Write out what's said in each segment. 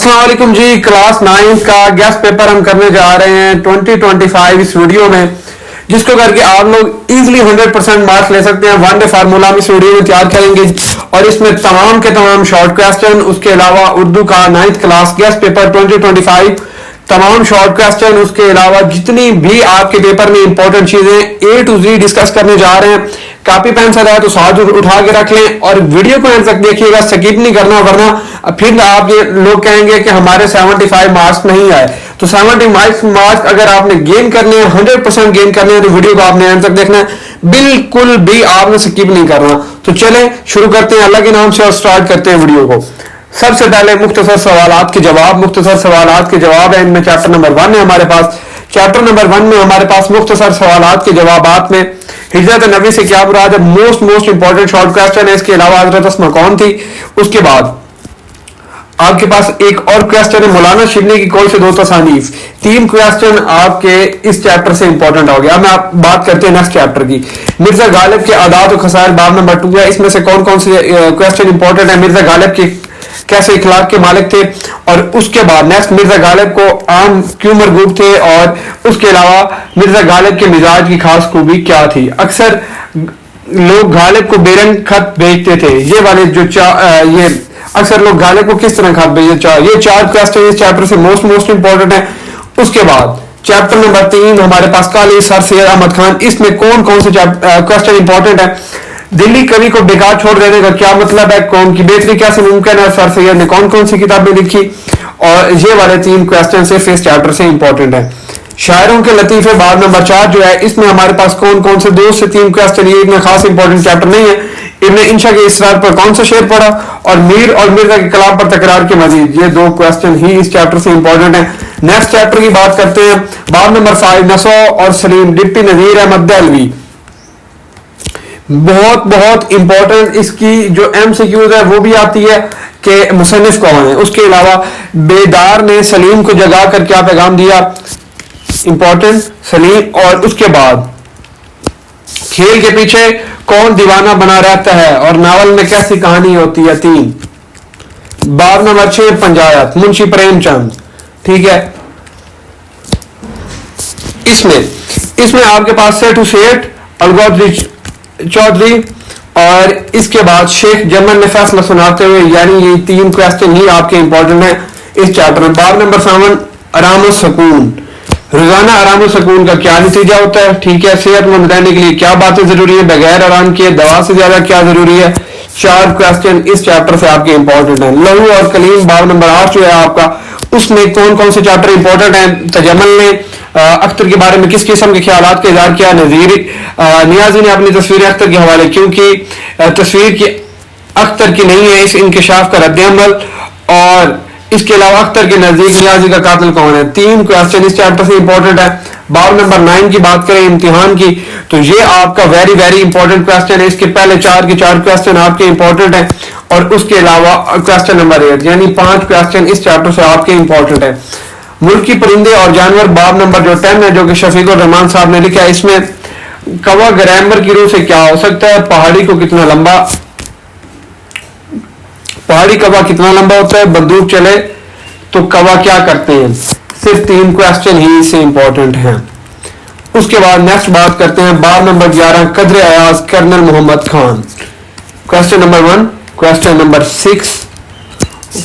अस्सलाम वालेकुम जी। क्लास 9 का गेस्ट पेपर हम करने जा रहे हैं 2025 इस वीडियो में, जिसको करके आप लोग इजीली 100% मार्क्स ले सकते हैं। वन डे फार्मूला हम इस वीडियो में तैयार करेंगे और इसमें तमाम के तमाम शॉर्ट क्वेश्चन, उसके अलावा उर्दू का 9th क्लास गेस्ट पेपर 2025 तमाम शॉर्ट क्वेश्चन, उसके अलावा जितनी भी आपके पेपर में इंपॉर्टेंट चीजें A to Z डिस्कस करने जा रहे हैं। कॉपी पेन से तो साथ उठा के रख लें और वीडियो को एंड तक देखिएगा, स्किप नहीं करना, वरना फिर आप ये लोग कहेंगे कि हमारे 75 मार्क्स नहीं आए। तो 70 मार्क्स अगर आपने गेन करने हैं, 100% गेन करने हैं, तो वीडियो को आपने एंड तक देखना है, बिल्कुल भी आपने स्किप नहीं करना। तो चलें शुरू करते हैं अल्लाह के नाम से और स्टार्ट करते हैं वीडियो को। सबसे पहले मुख्तसर सवालात के जवाब है। इनमें चैप्टर नंबर 1 है हमारे पास। चैप्टर नंबर 1 में हमारे पास मुख्तसर सवालात के जवाबात में हिजरत नबी से क्या मुराद है, मोस्ट इंपॉर्टेंट शॉर्ट क्वेश्चन है। इसके अलावा हजरत अस्मा कौन थी। उसके बाद आपके पास एक और क्वेश्चन है, मौलाना शिबली की कौल से 2 तसानीफ। 3 क्वेश्चन आपके इस चैप्टर से इंपॉर्टेंट हो गया। मैं आप बात करते हैं नेक्स्ट चैप्टर की। मिर्जा गालिब के आदात और खसाइर बाब नंबर 2 है। इसमें से कौन कौन से क्वेश्चन इंपॉर्टेंट है। मिर्जा गालिब के कैसे इखलाक के मालिक थे, और उसके बाद नेक्स्ट मिर्जा गालिब को आम क्यों मरगूब थे, और उसके अलावा मिर्जा गालिब के मिजाज की खास खूबी क्या थी। अक्सर लोग गालिब को बेरंग खत भेजते थे। ये वाले जो ये अक्सर लोग गालिब को किस तरह खत भेजते, ये 4 क्वेश्चन इस चैप्टर से मोस्ट इंपॉर्टेंट है। उसके बाद चैप्टर नंबर 3 हमारे पास काली सर सैयद अहमद खान। इसमें कौन कौन से क्वेश्चन इंपॉर्टेंट है। दिल्ली कवि को बेकार छोड़ देने का क्या मतलब है, कौम की बेहतरी कैसे मुमकिन है, सर सैयद ने कौन कौन सी किताबें लिखी, और ये वाले 3 क्वेश्चन सिर्फ इस चैप्टर से इंपॉर्टेंट है। शायरों के लतीफे बाब नंबर 4 जो है, इसमें हमारे पास कौन कौन से 2 से 3 क्वेश्चन, ये इतना खास इंपॉर्टेंट चैप्टर नहीं है। इब्ने इंशा के इसरार पर कौन सा शेर पढ़ा, और मीर और मिर्जा के कलाम पर तकरार के मजीद, ये 2 क्वेश्चन ही इस चैप्टर से इंपॉर्टेंट है। नेक्स्ट चैप्टर की बात करते हैं। बाब नंबर 5 नसो और सलीम, डिप्टी नजीर अहमद दहलवी, बहुत इंपॉर्टेंट। इसकी जो MCQs है वो भी आती है कि मुसन्निफ कौन है। उसके अलावा बेदार ने सलीम को जगा कर क्या पैगाम दिया, इंपॉर्टेंट सलीम। और उसके बाद खेल के पीछे कौन दीवाना बना रहता है, और नावल में कैसी कहानी होती है। 3 बाब नंबर 6 पंचायत, मुंशी प्रेमचंद, ठीक है। इसमें आपके पास सेठ सेठ अलगौदरी चौधरी, और इसके बाद शेख जमन ने फैसला सुनाते हुए, यानी ये 3 क्वेश्चन ही आपके इंपॉर्टेंट है इस चैप्टर में। बाब नंबर 7 आराम सुकून, रोजाना आराम सुकून का क्या नतीजा होता है, ठीक है। सेहतमंद रहने के लिए क्या बातें जरूरी है, बगैर आराम किए दवा से ज्यादा क्या जरूरी है। 4 क्वेश्चन इस चैप्टर से आपके इंपॉर्टेंट है। लहू और कलीम बाब नंबर 8 जो है आपका, उसमें कौन कौन से चैप्टर इंपॉर्टेंट है। तजम्मुल ने अख्तर के बारे में किस किस्म के ख्यालात का इज़हार किया। नियाजी ने अपनी तस्वीर अख्तर के हवाले, क्योंकि तस्वीर की अख्तर की नहीं है, इस इंकशाफ का रद्द-ए-अमल। और इसके अलावा अख्तर के नजदीक नियाजी का कातिल कौन है। 3 क्वेश्चन इस चैप्टर से इंपॉर्टेंट है। बाब नंबर 9 की बात करें इम्तिहान की, तो ये आपका वेरी इंपॉर्टेंट क्वेश्चन है। इसके पहले 4 के 4 क्वेश्चन आपके इंपॉर्टेंट है, और उसके अलावा क्वेश्चन नंबर 8 यानी 5 क्वेश्चन इस चैप्टर से आपके इंपॉर्टेंट है। मुल्की परिंदे और जानवर बाब नंबर जो 10 है, जो कि शफीकुर रहमान साहब ने लिखा है, इसमें कवा ग्रामर की रूह से क्या हो सकता है। पहाड़ी कवा कितना लंबा होता है। बंदूक चले तो कवा क्या करते हैं। सिर्फ 3 क्वेश्चन ही इससे इंपॉर्टेंट हैं। उसके बाद नेक्स्ट बात करते हैं बाब नंबर 11 कद्र Ayaz colonel Mohammad Khan. Question number 1, question number 6,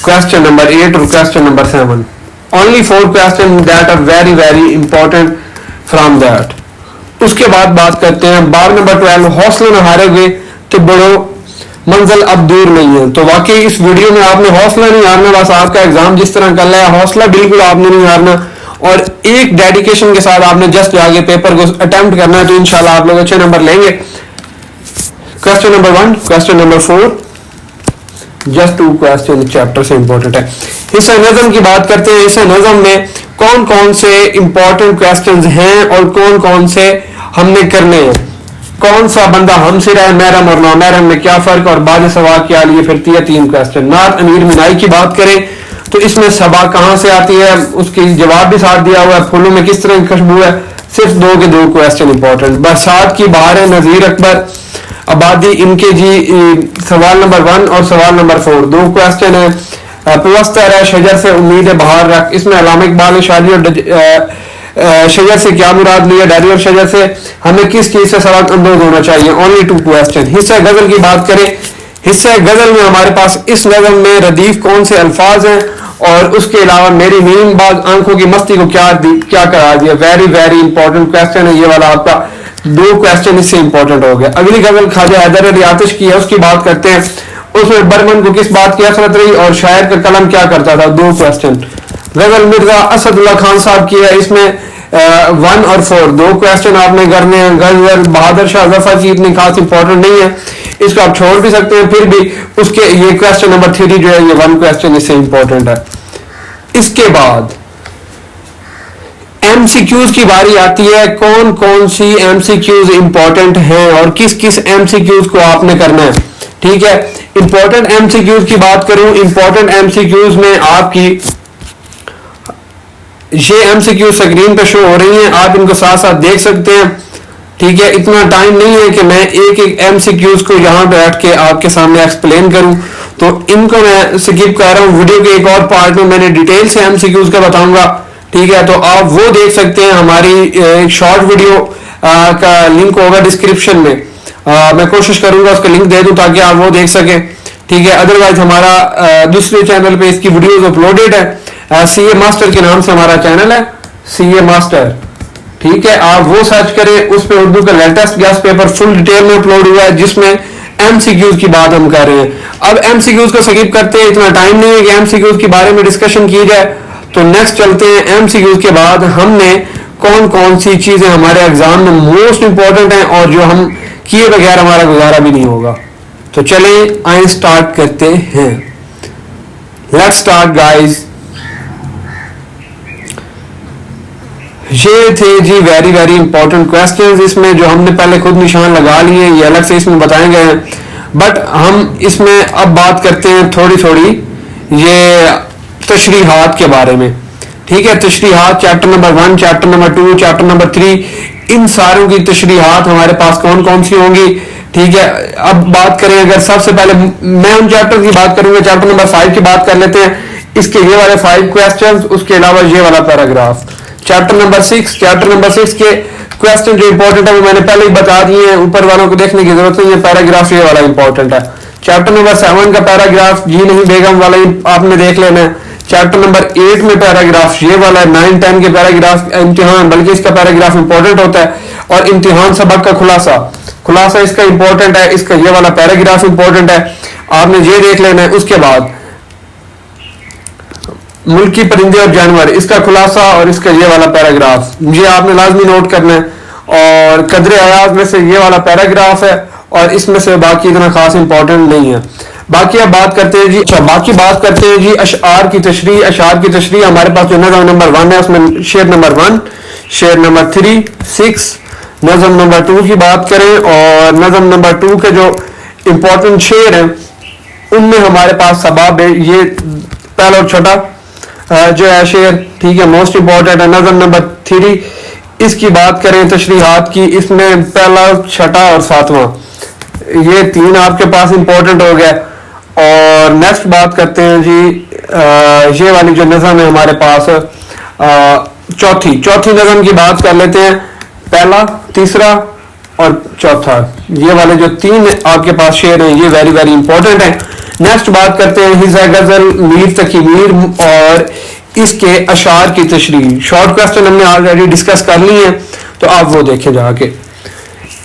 question number 8 और question number 7। Only 4 questions that are very important from that. उसके बाद बात करते हैं बाब नंबर 12 हौसला न हारे हुए तो बड़ो मंजिल अब दूर नहीं है। तो वाकई इस वीडियो में आपने हौसला नहीं हारना, बस आपका एग्जाम जिस तरह कर लिया, हौसला बिल्कुल आपने नहीं हारना, और एक डेडिकेशन के साथ आपने जस्ट जाके पेपर को अटेम्प्ट करना है, तो इंशाल्लाह आप लोग अच्छे नंबर लेंगे। Question number 1, question number 4, just 2 question chapter से इंपॉर्टेंट है। हिस्सा नज़म की बात करते हैं। हिस्सा नज़म में कौन कौन से इंपॉर्टेंट क्वेश्चंस हैं और कौन कौन से हमने करने हैं। कौन सा बंदा हमसे रहे, महरम और नामहरम में क्या फर्क, और बाद सवाल क्या लिए फिर 3 क्वेश्चन। नात अमीर मिनाई की बात करें तो इसमें सबा कहाँ से आती है, उसकी जवाब भी साथ दिया हुआ है। फूलों में किस तरह की खुशबू है, सिर्फ 2 के 2 क्वेश्चन इंपॉर्टेंट। बरसात की बहार है, नजीर अकबर आबादी, इनके जी सवाल नंबर 1 और सवाल नंबर 4 2 क्वेश्चन है। प्लस्तर है, शजर से उम्मीद है बाहर रख, इसमें अल्लामा इकबाल शादी और शजर से क्या मुराद लिया, डायरी और शजर से हमें किस चीज से सबक अंदोज होना चाहिए, ओनली 2 क्वेश्चन। हिस्सा गजल की बात करें, हिस्सा गजल में हमारे पास इस नज़म में रदीफ कौन से अल्फाज हैं, और उसके अलावा मेरी नींद बाज आंखों की मस्ती को क्या करार दिया। वेरी वेरी इंपॉर्टेंट क्वेश्चन है ये वाला, आपका 2 क्वेश्चन इससे इंपॉर्टेंट हो गया। अगली गजल ख्वाजा हैदर अली आतिश की है, उसकी बात करते हैं। उसमें बर्मन को किस बात की असरत रही और शायर का कलम क्या करता था, 2 क्वेश्चन। गजल मिर्जा असदुल्ला खान साहब की है, इसमें 1 और 4 2 क्वेश्चन आपने करने हैं। गजल बहादुर शाह जफर की इतनी खास इंपॉर्टेंट नहीं है, इसको आप छोड़ भी सकते हैं, फिर भी उसके ये क्वेश्चन नंबर 3 जो है ये 1 क्वेश्चन इससे इंपॉर्टेंट है। इसके बाद एमसीक्यूज की बारी आती है, कौन कौन सी एमसीक्यूज इंपॉर्टेंट हैं और किस किस एमसीक्यूज को आपने करना है। ठीक है, इंपॉर्टेंट एमसीक्यूज की बात करूं, इंपॉर्टेंट एमसीक्यूज में आपकी ये एमसीक्यू स्क्रीन पे शो हो रही हैं, आप इनको साथ साथ देख सकते हैं। ठीक है, इतना टाइम नहीं है कि मैं एक एक एमसीक्यूज को यहां बैठ के आपके सामने एक्सप्लेन करूं, तो इनको मैं स्किप कर रहा हूं। वीडियो के एक और पार्ट में मैंने डिटेल से एमसीक्यूज का बताऊंगा। ठीक है, तो आप वो देख सकते हैं, हमारी एक शॉर्ट वीडियो का लिंक होगा डिस्क्रिप्शन में, मैं कोशिश करूंगा उसका लिंक दे दूं ताकि आप वो देख सकें। ठीक है, अदरवाइज हमारा दूसरे चैनल पे इसकी वीडियोस अपलोडेड है, सीए मास्टर के नाम से हमारा चैनल है, सीए मास्टर। ठीक है, आप वो सर्च करें, उस पे उर्दू का latest gas paper full detail में अपलोड हुआ है, जिसमें एमसीक्यूज की बात हम कर रहे हैं। अब एमसीक्यूज को स्किप करते हैं, इतना टाइम नहीं है कि एमसीक्यूज के बारे में डिस्कशन की जाए, तो नेक्स्ट चलते हैं। एमसीक्यूज के बाद हमने कौन कौन सी चीजें हमारे एग्जाम में मोस्ट इंपॉर्टेंट हैं और जो हम किए बगैर हमारा गुजारा भी नहीं होगा। तो चलें आइए स्टार्ट करते हैं। Let's start guys. ये थे जी वेरी वेरी इंपॉर्टेंट क्वेश्चंस, इसमें जो हमने पहले खुद निशान लगा लिए, ये अलग से इसमें बताए गए हैं, बट हम इसमें अब बात करते हैं थोड़ी थोड़ी ये तशरीहात के बारे में। ठीक है, तशरीहात chapter number 1, chapter number 2, chapter number 3, इन सारों की तशरीहात हमारे पास कौन कौन सी होंगी। ठीक है, अब बात करें, अगर सबसे पहले मैं उन चैप्टर की बात करूंगा, चैप्टर नंबर 5 की बात कर लेते हैं। इसके ये वाले 5 क्वेश्चंस, उसके अलावा ये वाला पैराग्राफ। चैप्टर नंबर 6 के क्वेश्चन जो इंपॉर्टेंट है वो मैंने पहले ही बता दिए हैं, ऊपर वालों को देखने की जरूरत नहीं है। पैराग्राफ ये वाला इंपॉर्टेंट है। चैप्टर नंबर 7 का पैराग्राफ जी नहीं बेगम वाला आपने देख लेना है। चैप्टर नंबर 8 में पैराग्राफ ये वाला है। 9, 10 के पैराग्राफ इम्तिहान, बल्कि इसका पैराग्राफ इंपॉर्टेंट होता है, और इम्तिहान सबक का खुलासा इसका इंपॉर्टेंट है, इसका ये वाला पैराग्राफ इंपॉर्टेंट है, आपने ये देख लेना है। उसके बाद मुल्की परिंदे और जानवर, इसका खुलासा और इसका ये वाला पैराग्राफ ये आपने लाजमी नोट करना है। और कदरे आयात में से ये वाला पैराग्राफ है, और इसमें से बाकी इतना खास इंपॉर्टेंट नहीं है। बाकी अब बात करते हैं जी, बाकी बात करते हैं जी अशआर की तशरीह। अशआर की तशरीह हमारे पास जो नज़म नंबर 1 है उसमें शेर नंबर 1, शेर नंबर 3, 6, नज़म नंबर 2 की बात करें, और नज़म नंबर 2 के जो इंपॉर्टेंट शेर हैं उनमें हमारे पास सबाब है, ये पहला और छोटा जो है शेर। ठीक है, मोस्ट इंपॉर्टेंट है। नज़म नंबर 3 इसकी बात करें तशरीहात की, इसमें पहला, छठा और 7वां, ये 3 आपके पास इंपॉर्टेंट हो गया। और नेक्स्ट बात करते हैं जी ये वाली जो नज़म है हमारे पास, चौथी नज़म की बात कर लेते हैं। पहला, तीसरा और चौथा, ये वाले जो 3 आपके पास शेर हैं ये वेरी वेरी इंपॉर्टेंट है। नेक्स्ट बात करते हैं हिज़्ज़ा गजल, मीर तकी मीर और इसके अशार की तशरीह। शॉर्ट क्वेश्चन हमने ऑलरेडी डिस्कस कर ली है, तो आप वो देखें जाके।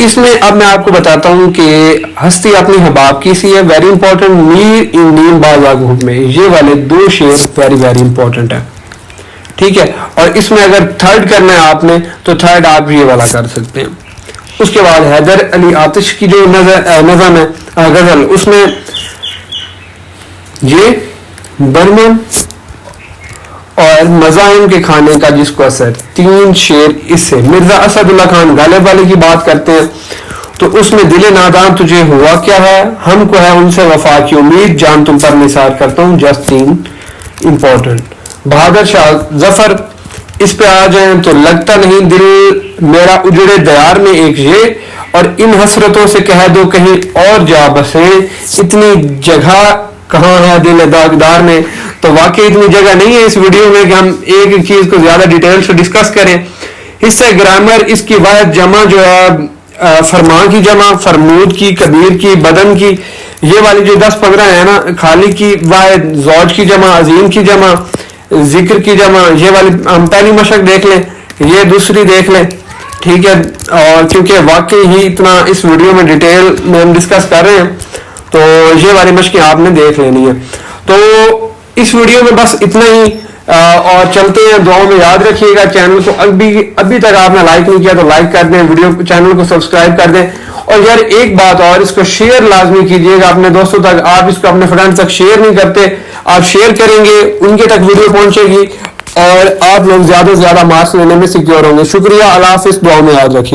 इसमें अब मैं आपको बताता हूं कि हस्ती अपनी हबाब की सी है, वेरी इंपॉर्टेंट। मीर इन नीम बाज़ में, ये वाले 2 शेर वेरी वेरी इंपॉर्टेंट है। ठीक है, और इसमें अगर थर्ड करना है आपने तो थर्ड आप ये वाला कर सकते हैं। उसके बाद हैदर अली आतिश की जो नज़म है गजल, उसमें ये बर्मन और मज़ाहिम के खाने का जिसको असर, 3 शेर इससे। मिर्जा असदुल्ला खान गालिब वाले की बात करते हैं, तो उसमें दिले नादान तुझे हुआ क्या है, हमको है उनसे वफा की उम्मीद, जान तुम पर निसार करता हूँ, जस्ट 3 इंपॉर्टेंट। बहादुर शाह जफर, इस पे आ जाए तो लगता नहीं दिल मेरा उजड़े दयार में एक ये, और इन हसरतों से कह दो कहीं और जा बसे, इतनी जगह कहाँ है दिल दागदार में। تو واقعی اتنی جگہ نہیں ہے اس ویڈیو میں کہ ہم ایک ایک چیز کو زیادہ ڈیٹیل سے ڈسکس کریں. حصہ گرامر اس کی واحد جمع جو ہے فرمان کی جمع، فرمود کی، کبیر کی، بدن کی، یہ والی جو 10-15 ہے نا، خالق کی واحد، زوج کی جمع، عظیم کی جمع، ذکر کی جمع، یہ والی ہم پہلی مشق دیکھ لیں، یہ دوسری دیکھ لیں. ٹھیک ہے، اور کیونکہ واقعی ہی اتنا اس ویڈیو میں ڈیٹیل میں ہم ڈسکس کر رہے ہیں تو یہ والی مشقیں آپ نے دیکھ لینی ہے. تو اس ویڈیو میں بس اتنا ہی، اور چلتے ہیں. دعاؤں میں یاد رکھیے گا. چینل کو ابھی تک آپ نے لائک نہیں کیا تو لائک کر دیں، ویڈیو چینل کو سبسکرائب کر دیں. اور یار ایک بات اور، اس کو شیئر لازمی کیجیے گا اپنے دوستوں تک. آپ اس کو اپنے فرینڈ تک شیئر نہیں کرتے، آپ شیئر کریں گے ان کے تک ویڈیو پہنچے گی اور آپ لوگ زیادہ سے زیادہ مارکس لینے میں سیکیور ہوں گے. شکریہ، اللہ حافظ، دعاؤں میں یاد رکھیے.